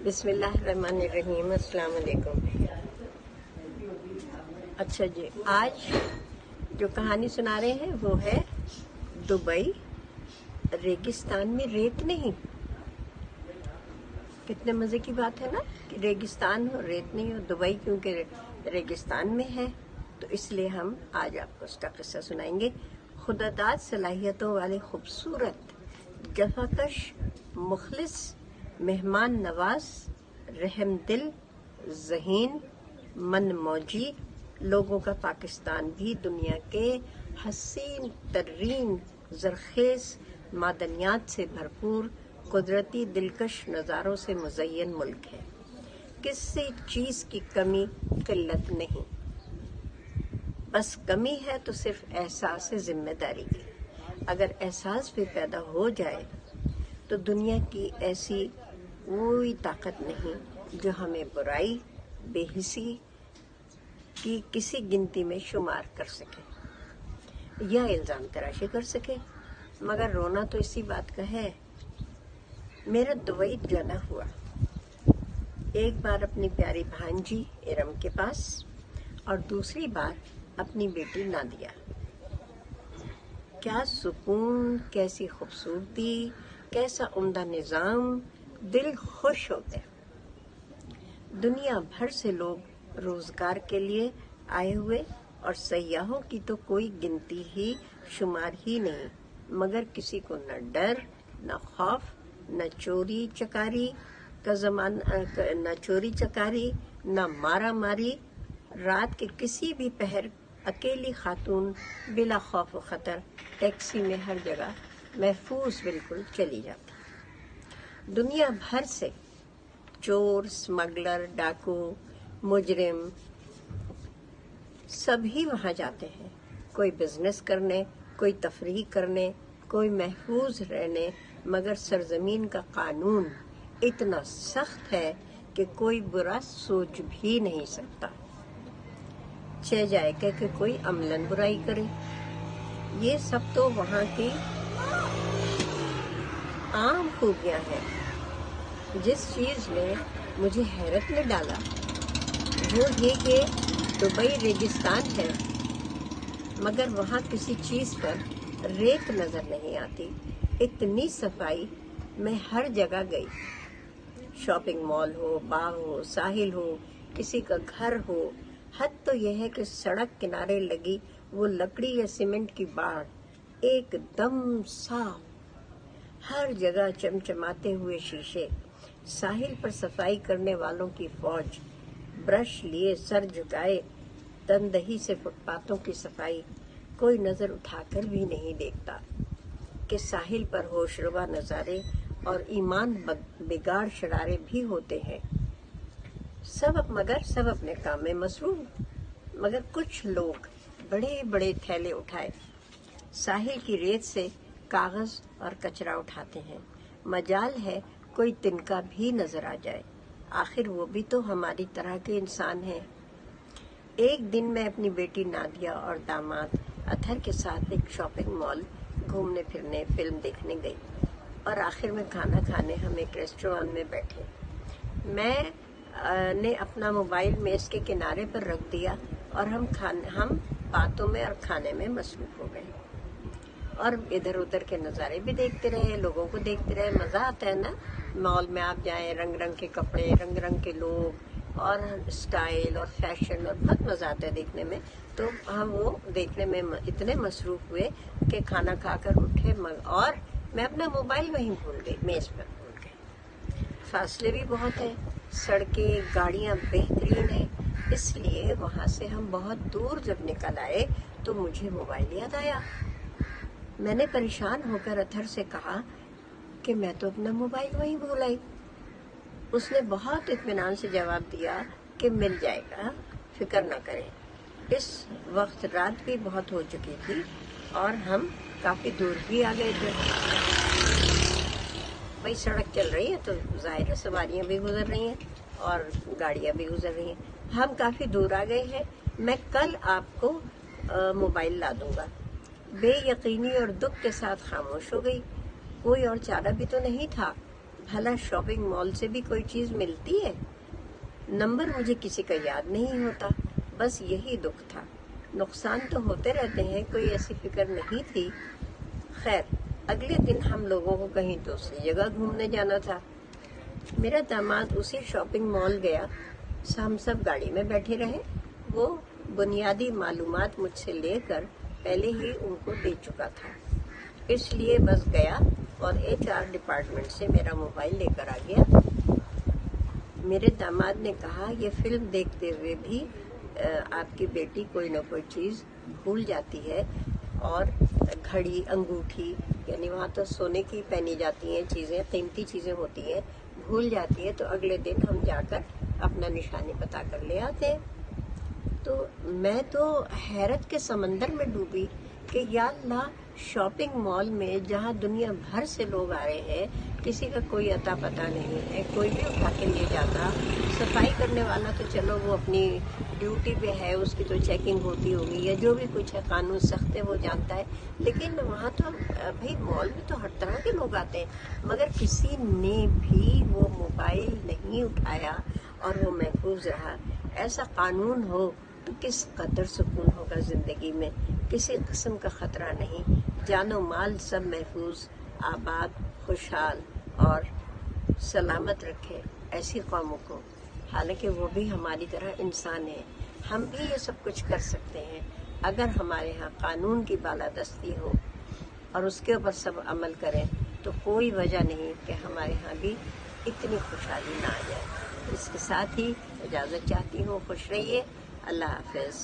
بسم اللہ الرحمن الرحیم۔ السلام علیکم۔ اچھا جی، آج جو کہانی سنا رہے ہیں وہ ہے دبئی۔ ریگستان میں ریت نہیں۔ کتنے مزے کی بات ہے نا کہ ریگستان ہو ریت نہیں ہو۔ دبئی کیونکہ ریگستان میں ہے تو اس لیے ہم آج آپ کو اس کا قصہ سنائیں گے۔ خداداد صلاحیتوں والے خوبصورت، جفاکش، مخلص، مہمان نواز، رحم دل، ذہین، من موجی لوگوں کا پاکستان بھی دنیا کے حسین ترین، زرخیز معدنیات سے بھرپور، قدرتی دلکش نظاروں سے مزین ملک ہے۔ کسی چیز کی کمی قلت نہیں، بس کمی ہے تو صرف احساس ذمہ داری کی۔ اگر احساس بھی پیدا ہو جائے تو دنیا کی ایسی کوئی طاقت نہیں جو ہمیں برائی، بے حسی کی کسی گنتی میں شمار کر سکے یا الزام تراشی کر سکے۔ مگر رونا تو اسی بات کا ہے۔ میرا دبئی جانا ہوا، ایک بار اپنی پیاری بھانجی ارم کے پاس اور دوسری بار اپنی بیٹی نادیہ۔ کیا سکون، کیسی خوبصورتی، کیسا عمدہ نظام، دل خوش ہو گیا۔ دنیا بھر سے لوگ روزگار کے لیے آئے ہوئے اور سیاحوں کی تو کوئی گنتی ہی شمار ہی نہیں، مگر کسی کو نہ ڈر، نہ خوف، نہ چوری چکاری نہ مارا ماری۔ رات کے کسی بھی پہر اکیلی خاتون بلا خوف و خطر ٹیکسی میں ہر جگہ محفوظ بالکل چلی جاتی۔ دنیا بھر سے چور، اسمگلر، ڈاکو، مجرم سبھی وہاں جاتے ہیں، کوئی بزنس کرنے، کوئی تفریح کرنے، کوئی محفوظ رہنے، مگر سرزمین کا قانون اتنا سخت ہے کہ کوئی برا سوچ بھی نہیں سکتا، چہ جائے کہ کوئی عملاً برائی کرے۔ یہ سب تو وہاں کی عام خوبیاں ہیں۔ جس چیز نے مجھے حیرت میں ڈالا وہ یہ کہ دبئی ریگستان ہے مگر وہاں کسی چیز پر ریت نظر نہیں آتی۔ اتنی صفائی، میں ہر جگہ گئی، شاپنگ مال ہو، باغ ہو، ساحل ہو، کسی کا گھر ہو، حد تو یہ ہے کہ سڑک کنارے لگی وہ لکڑی یا سیمنٹ کی باڑ ایک دم صاف، ہر جگہ چمچماتے ہوئے شیشے، ساحل پر صفائی کرنے والوں کی فوج، برش لیے سر جھکائے تندہی سے فٹ پاتھوں کی صفائی۔ کوئی نظر اٹھا کر بھی نہیں دیکھتا کہ ساحل پر ہوش ربا نظارے اور ایمان بگاڑ شرارے بھی ہوتے ہیں۔ سب اپنے کام میں مصروف، مگر کچھ لوگ بڑے بڑے تھیلے اٹھائے ساحل کی ریت سے کاغذ اور کچرا اٹھاتے ہیں۔ مجال ہے کوئی تنکا بھی نظر آ جائے، آخر وہ بھی تو ہماری طرح کے انسان ہیں۔ ایک دن میں اپنی بیٹی نادیہ اور داماد اطہر کے ساتھ ایک شاپنگ مال گھومنے پھرنے، فلم دیکھنے گئی اور آخر میں کھانا کھانے ہم ایک ریسٹورانٹ میں بیٹھے۔ میں نے اپنا موبائل میز کے کنارے پر رکھ دیا اور ہم باتوں میں اور کھانے میں مصروف ہو گئے اور ادھر ادھر کے نظارے بھی دیکھتے رہے، لوگوں کو دیکھتے رہے۔ مزہ آتا ہے نا، مال میں آپ جائیں، رنگ رنگ کے کپڑے، رنگ رنگ کے لوگ اور اسٹائل اور فیشن، اور بہت مزہ آتا ہے دیکھنے میں۔ تو ہم وہ دیکھنے میں اتنے مصروف ہوئے کہ کھانا کھا کر اٹھے اور میں اپنا موبائل وہیں بھول گئی، میز پر بھول گئی۔ فاصلے بھی بہت ہیں، سڑکیں، گاڑیاں بہترین ہیں، اس لیے وہاں سے ہم بہت دور جب نکل آئے تو مجھے موبائل یاد آیا۔ میں نے پریشان ہو کر اطہر سے کہا کہ میں تو اپنا موبائل وہیں بھول آئی۔ اس نے بہت اطمینان سے جواب دیا کہ مل جائے گا، فکر نہ کریں۔ اس وقت رات بھی بہت ہو چکی تھی اور ہم کافی دور بھی آ گئے تھے۔ بھئی سڑک چل رہی ہے تو ظاہر ہے سواریاں بھی گزر رہی ہیں اور گاڑیاں بھی گزر رہی ہیں۔ ہم کافی دور آ گئے ہیں، میں کل آپ کو موبائل لا دوں گا۔ بے یقینی اور دکھ کے ساتھ خاموش ہو گئی۔ کوئی اور چارہ بھی تو نہیں تھا۔ بھلا شاپنگ مال سے بھی کوئی چیز ملتی ہے؟ نمبر مجھے کسی کا یاد نہیں ہوتا، بس یہی دکھ تھا۔ نقصان تو ہوتے رہتے ہیں، کوئی ایسی فکر نہیں تھی۔ خیر، اگلے دن ہم لوگوں کو کہیں دوسری جگہ گھومنے جانا تھا۔ میرا داماد اسی شاپنگ مال گیا، ہم سب گاڑی میں بیٹھے رہے۔ وہ بنیادی معلومات مجھ سے لے کر پہلے ہی ان کو دے چکا تھا، اس لیے بس گیا اور HR ڈپارٹمنٹ سے میرا موبائل لے کر آ گیا۔ میرے داماد نے کہا، یہ فلم دیکھتے ہوئے بھی آپ کی بیٹی کوئی نہ کوئی چیز بھول جاتی ہے، اور گھڑی، انگوٹھی، یعنی وہاں تو سونے کی پہنی جاتی ہیں چیزیں، قیمتی چیزیں ہوتی ہیں، بھول جاتی ہے تو اگلے دن ہم جا کر اپنا نشانی بتا کر لے آتے ہیں۔ تو میں تو حیرت کے سمندر میں ڈوبی کہ یا اللہ، شاپنگ مال میں جہاں دنیا بھر سے لوگ آ رہے ہیں، کسی کا کوئی اتا پتہ نہیں ہے، کوئی بھی اٹھا کے لے جاتا۔ صفائی کرنے والا تو چلو وہ اپنی ڈیوٹی پہ ہے، اس کی تو چیکنگ ہوتی ہوگی، یا جو بھی کچھ ہے، قانون سخت ہے وہ جانتا ہے، لیکن وہاں تو بھائی مال میں تو ہر طرح کے لوگ آتے ہیں، مگر کسی نے بھی وہ موبائل نہیں اٹھایا اور وہ محفوظ رہا۔ ایسا قانون ہو تو کس قدر سکون ہوگا زندگی میں، کسی قسم کا خطرہ نہیں، جان و مال سب محفوظ، آباد، خوشحال اور سلامت رکھے ایسی قوموں کو۔ حالانکہ وہ بھی ہماری طرح انسان ہیں، ہم بھی یہ سب کچھ کر سکتے ہیں اگر ہمارے ہاں قانون کی بالادستی ہو اور اس کے اوپر سب عمل کریں، تو کوئی وجہ نہیں کہ ہمارے ہاں بھی اتنی خوشحالی نہ آ جائے۔ اس کے ساتھ ہی اجازت چاہتی ہوں، خوش رہیے، اللہ حافظ۔